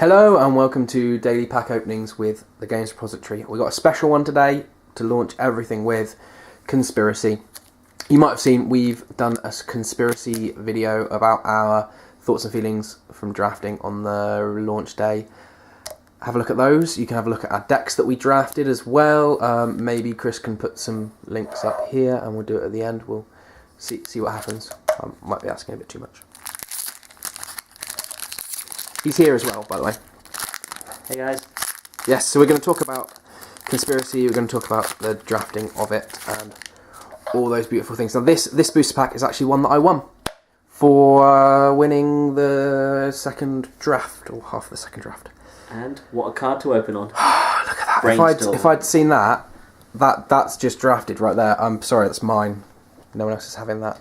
Hello and welcome to Daily Pack Openings with the Games Repository. We've got a special one today to launch everything with Conspiracy. You might have seen we've done a conspiracy video about our thoughts and feelings from drafting on the launch day. Have a look at those. You can have a look at our decks that we drafted as well. Maybe Chris can put some links up here and we'll do it at the end. We'll see what happens. I might be asking a bit too much. He's here as well, by the way. Hey guys. Yes, so we're going to talk about Conspiracy, we're going to talk about the drafting of it and all those beautiful things. Now this booster pack is actually one that I won for winning the second draft, or half the second draft. And what a card to open on. Look at that. Brainstorm. If I'd seen that's just drafted right there. I'm sorry, that's mine. No one else is having that.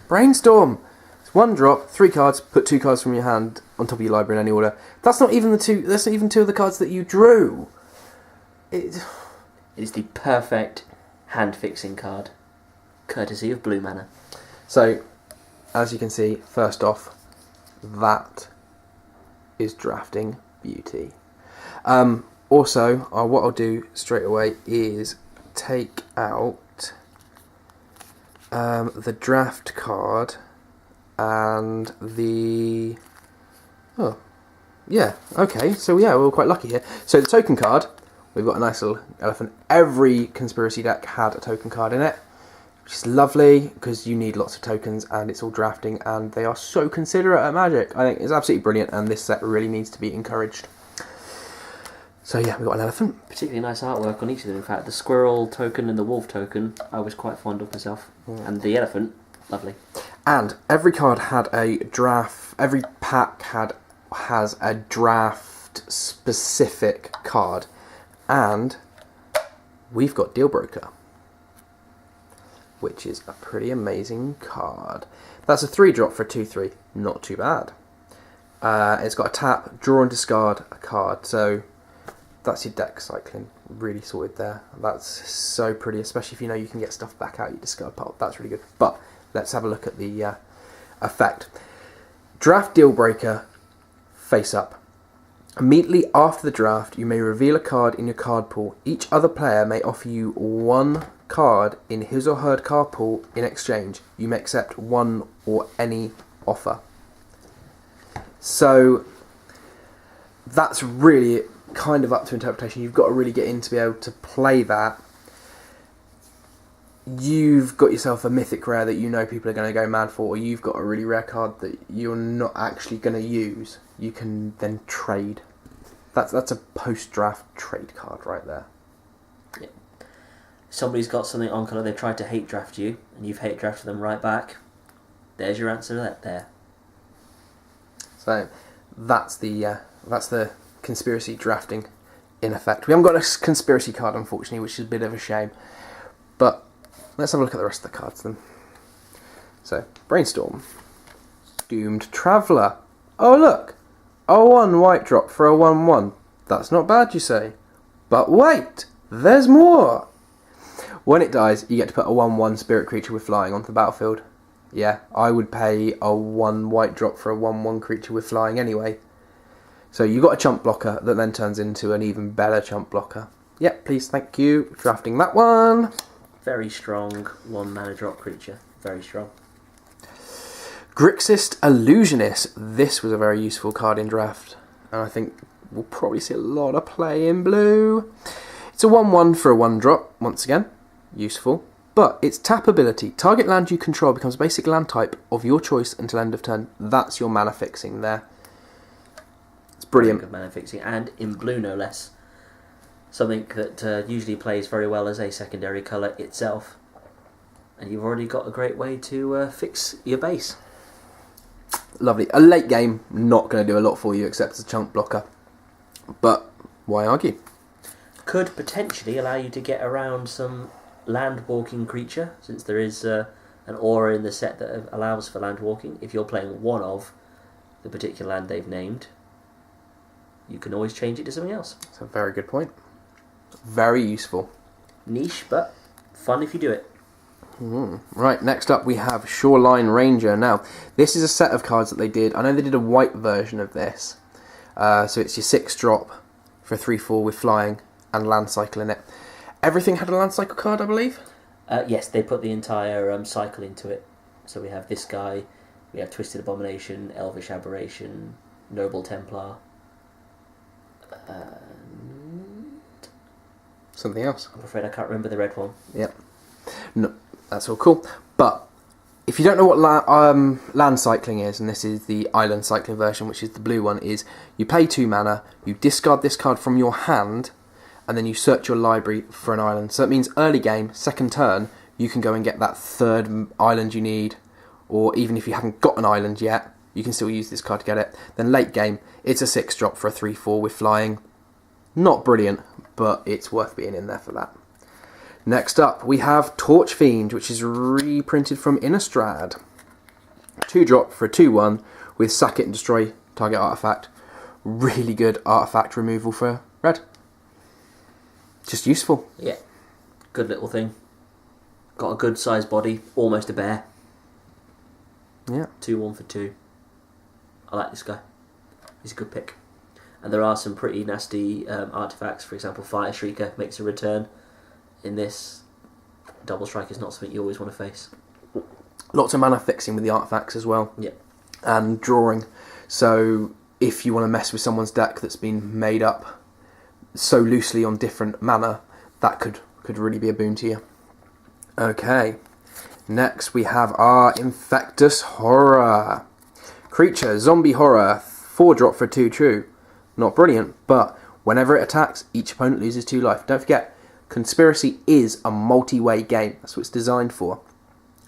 Brainstorm! It's 1 drop, 3 cards, put 2 cards from your hand on top of your library in any order. That's not even two of the cards that you drew. It is the perfect hand-fixing card, courtesy of Blue Mana. So, as you can see, first off, that is drafting beauty. Also, what I'll do straight away is take out the draft card and the... Oh, yeah, okay, so yeah, we're quite lucky here. So the token card, we've got a nice little elephant. Every Conspiracy deck had a token card in it, which is lovely, because you need lots of tokens, and it's all drafting, and they are so considerate at Magic. I think it's absolutely brilliant, and this set really needs to be encouraged. So yeah, we've got an elephant. Particularly nice artwork on each of them, in fact. The squirrel token and the wolf token, I was quite fond of myself. Yeah. And the elephant, lovely. And every card had a draft, every pack has a draft specific card. And we've got Dealbreaker, which is a pretty amazing card. That's a 3-drop for a 2/3, not too bad. It's got a tap, draw and discard a card, so that's your deck cycling, really sorted there. That's so pretty, especially if you know you can get stuff back out your discard pile. That's really good. But let's have a look at the effect. Draft Dealbreaker, face up. Immediately after the draft, you may reveal a card in your card pool. Each other player may offer you 1 card in his or her card pool in exchange. You may accept one or any offer. So that's really kind of up to interpretation. You've got to really get in to be able to play that. You've got yourself a mythic rare that you know people are going to go mad for, or you've got a really rare card that you're not actually going to use. You can then trade. That's a post-draft trade card right there. Yeah. Somebody's got something on colour, they've tried to hate draft you, and you've hate drafted them right back. There's your answer to that there. So that's the Conspiracy drafting in effect. We haven't got a Conspiracy card, unfortunately, which is a bit of a shame. But let's have a look at the rest of the cards then. So, Brainstorm. Doomed Traveller. Oh look! A 1 white drop for a 1/1. That's not bad, you say. But wait! There's more! When it dies, you get to put a 1/1 spirit creature with flying onto the battlefield. Yeah, I would pay a 1 white drop for a 1/1 creature with flying anyway. So you got a chump blocker that then turns into an even better chump blocker. Yep, please, thank you. Drafting that one. Very strong 1 mana drop creature. Very strong. Grixis Illusionist. This was a very useful card in draft, and I think we'll probably see a lot of play in blue. It's a 1/1 for a 1-drop, once again. Useful. But its tap ability. Target land you control becomes a basic land type of your choice until end of turn. That's your mana fixing there. It's brilliant. Good mana fixing, and in blue no less. Something that usually plays very well as a secondary colour itself. And you've already got a great way to fix your base. Lovely. A late game, not going to do a lot for you except as a chunk blocker. But why argue? Could potentially allow you to get around some land walking creature, since there is an aura in the set that allows for land walking. If you're playing one of the particular land they've named, you can always change it to something else. That's a very good point. Very useful. Niche, but fun if you do it. Right, next up we have Shoreline Ranger. Now, this is a set of cards that they did. I know they did a white version of this, So it's your 6-drop for a 3/4 with flying and land cycle in it. Everything had a land cycle card, I believe? Yes, they put the entire cycle into it. So we have this guy, we have Twisted Abomination, Elvish Aberration, Noble Templar. Something else. I'm afraid I can't remember the red one. Yep. No, that's all cool. But if you don't know what land cycling is, and this is the island cycling version, which is the blue one, is you pay 2 mana, you discard this card from your hand, and then you search your library for an island. So it means early game, second turn, you can go and get that 3rd island you need, or even if you haven't got an island yet, you can still use this card to get it. Then late game, it's a 6-drop for a 3/4 with flying. Not brilliant, but it's worth being in there for that. Next up, we have Torch Fiend, which is reprinted from Innistrad. 2-drop for a 2/1 with sack it and destroy target artifact. Really good artifact removal for red. Just useful. Yeah, good little thing. Got a good sized body, almost a bear. Yeah. 2/1 for 2. I like this guy. He's a good pick. And there are some pretty nasty artifacts. For example, Fire Shrieker makes a return in this. Double Strike is not something you always want to face. Lots of mana fixing with the artifacts as well. Yeah. And drawing. So if you want to mess with someone's deck that's been made up so loosely on different mana, that could really be a boon to you. Okay. Next we have our Infect Us Horror. Creature, zombie horror, 4-drop for 2 true. Not brilliant, but whenever it attacks, each opponent loses 2 life. Don't forget, Conspiracy is a multi-way game. That's what it's designed for.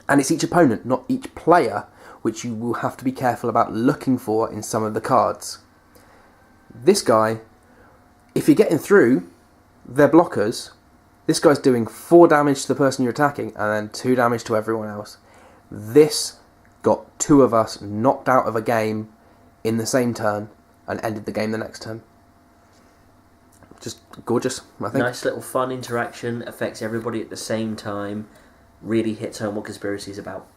And it's each opponent, not each player, which you will have to be careful about looking for in some of the cards. This guy, if you're getting through their blockers, this guy's doing 4 damage to the person you're attacking and then 2 damage to everyone else. This got 2 of us knocked out of a game in the same turn and ended the game the next turn. Just gorgeous, I think. Nice little fun interaction, affects everybody at the same time, really hits home what Conspiracy is about.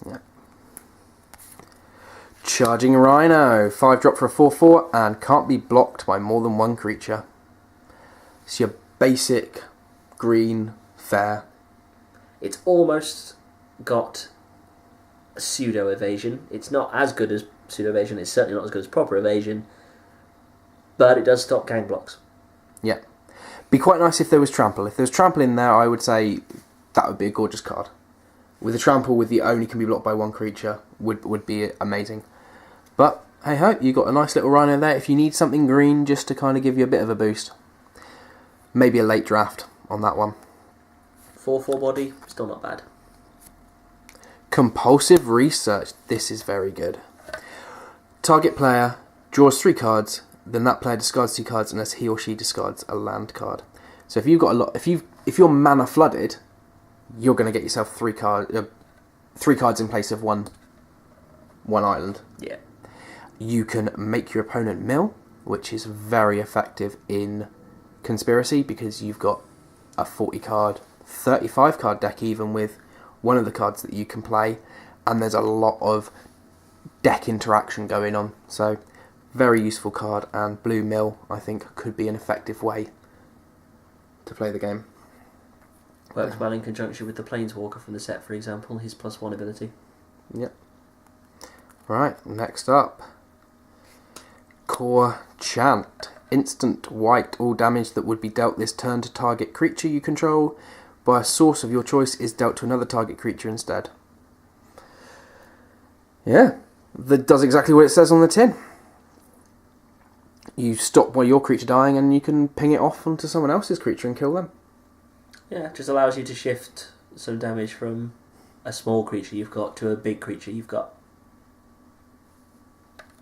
Yeah. Charging Rhino, 5-drop for a 4/4 and can't be blocked by more than 1 creature. It's your basic green fair. It's almost got pseudo evasion. It's not as good as pseudo evasion. It's certainly not as good as proper evasion, but it does stop gang blocks. Yeah, be quite nice if there was trample. If there was trample in there, I would say that would be a gorgeous card. With a trample with the only can be blocked by 1 creature would be amazing. But hey ho, you got a nice little Rhino there. If you need something green just to kind of give you a bit of a boost, maybe a late draft on that one. 4/4 body, still not bad. Compulsive Research. This is very good. Target player draws 3 cards, then that player discards 2 cards unless he or she discards a land card. So if you've got a lot, if you're mana flooded, you're going to get yourself 3 cards in place of one island. Yeah. You can make your opponent mill, which is very effective in Conspiracy because you've got a 40 card, 35 card deck even with one of the cards that you can play, and there's a lot of deck interaction going on. So very useful card, and blue mill I think could be an effective way to play the game. Works well in conjunction with the Planeswalker from the set, for example, his +1 ability. Yep. Right, next up. Core Chant. Instant white. All damage that would be dealt this turn to target creature you control by a source of your choice is dealt to another target creature instead. Yeah, that does exactly what it says on the tin. You stop while your creature dying and you can ping it off onto someone else's creature and kill them. Yeah, it just allows you to shift some damage from a small creature you've got to a big creature you've got.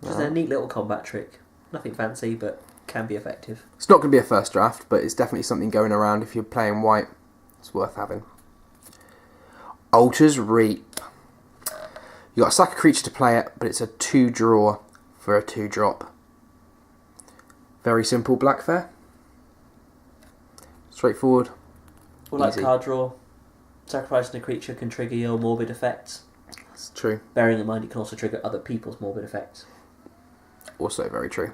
Just a neat little combat trick. Nothing fancy, but can be effective. It's not going to be a first draft, but it's definitely something going around if you're playing white. It's worth having. Altar's Reap. You got to sack a creature to play it, but it's a 2-draw for a 2-drop. Very simple black fair. Straightforward. Well, like Easy. card draw, sacrificing a creature can trigger your morbid effects. That's true. Bearing in mind it can also trigger other people's morbid effects. Also very true.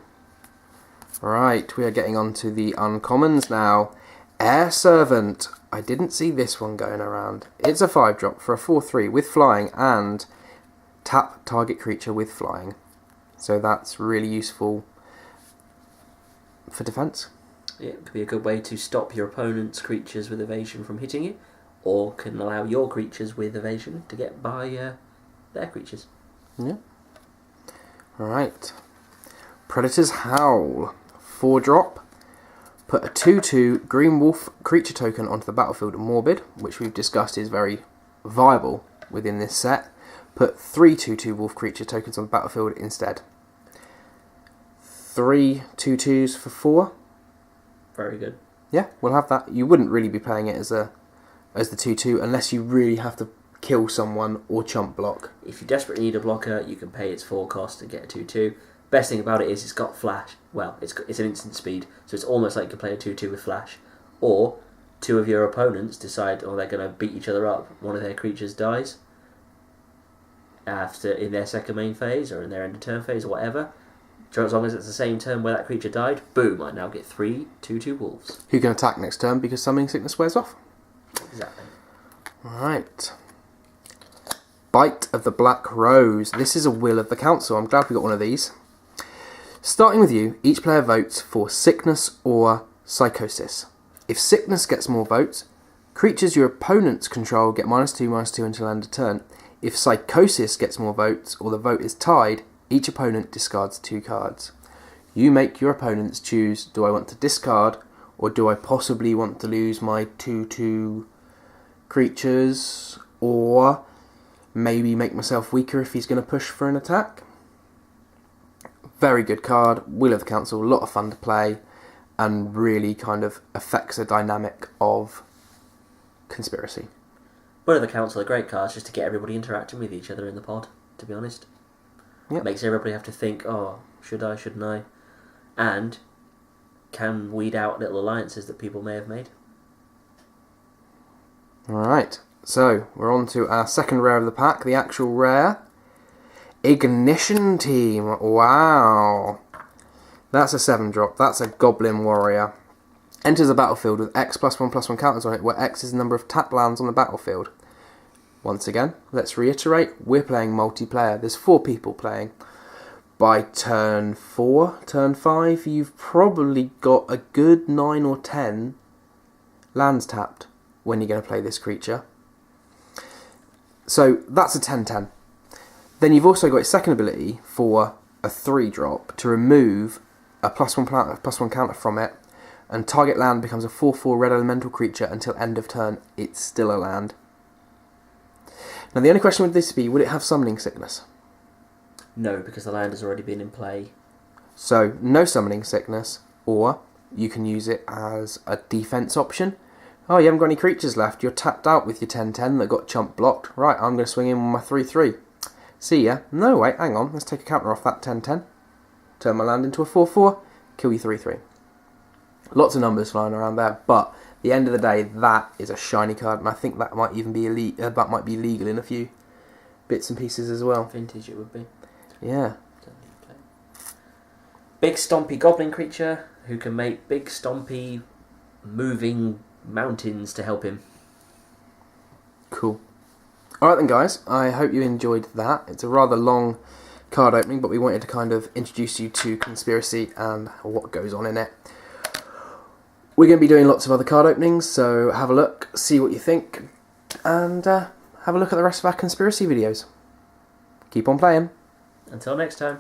Right, we are getting on to the uncommons now. Air Servant. I didn't see this one going around. It's a 5-drop for a 4/3 with flying and tap target creature with flying. So that's really useful for defense. It could be a good way to stop your opponent's creatures with evasion from hitting you, or can allow your creatures with evasion to get by their creatures. Yeah. Alright. Predator's Howl. 4-drop. Put a 2/2 Green Wolf creature token onto the battlefield, Morbid, which we've discussed is very viable within this set. Put 3 2/2 Wolf creature tokens on the battlefield instead. 3 2/2s for 4. Very good. Yeah, we'll have that. You wouldn't really be playing it as the 2/2 unless you really have to kill someone or chump block. If you desperately need a blocker, you can pay its 4 cost and get a 2/2. Best thing about it is it's got flash. Well, it's an instant speed, so it's almost like you can play a 2/2 with flash. Or two of your opponents decide, they're going to beat each other up. One of their creatures dies in their second main phase or in their end of turn phase or whatever. As long as it's the same turn where that creature died, boom! I now get 3 2/2 wolves. Who can attack next turn because Summoning Sickness wears off. Exactly. Alright. Bite of the Black Rose. This is a will of the council. I'm glad we got one of these. Starting with you, each player votes for sickness or psychosis. If sickness gets more votes, creatures your opponents control get -2/-2 until end of turn. If psychosis gets more votes or the vote is tied, each opponent discards 2 cards. You make your opponents choose, do I want to discard or do I possibly want to lose my 2/2 creatures, or maybe make myself weaker if he's going to push for an attack. Very good card, Will of the Council, a lot of fun to play, and really kind of affects the dynamic of Conspiracy. Will of the Council are great cards just to get everybody interacting with each other in the pod, to be honest. Yep. Makes everybody have to think, should I, shouldn't I? And can weed out little alliances that people may have made. Alright, so we're on to our second rare of the pack, the actual rare. Ignition Team. Wow. That's a 7-drop. That's a Goblin Warrior. Enters the battlefield with X +1/+1 counters on it, where X is the number of tap lands on the battlefield. Once again, let's reiterate, we're playing multiplayer. There's 4 people playing. By turn 4, turn 5, you've probably got a good 9 or 10 lands tapped when you're going to play this creature. So that's a 10/10. Then you've also got a second ability for a 3-drop to remove a +1/+1 counter from it, and target land becomes a 4/4 red elemental creature until end of turn. It's still a land. Now the only question would this be, would it have Summoning Sickness? No, because the land has already been in play. So no Summoning Sickness, or you can use it as a defense option. Oh, you haven't got any creatures left, you're tapped out with your 10/10 that got chump blocked. Right, I'm going to swing in with my 3/3. See ya. No, wait, hang on, let's take a counter off that 10/10. Turn my land into a 4/4, kill you 3/3. Lots of numbers flying around there, but at the end of the day, that is a shiny card, and I think that might even be legal in a few bits and pieces as well. Vintage it would be. Yeah. Big stompy goblin creature who can make big stompy moving mountains to help him. Cool. Alright then guys, I hope you enjoyed that. It's a rather long card opening, but we wanted to kind of introduce you to Conspiracy and what goes on in it. We're going to be doing lots of other card openings, so have a look, see what you think, and have a look at the rest of our Conspiracy videos. Keep on playing. Until next time.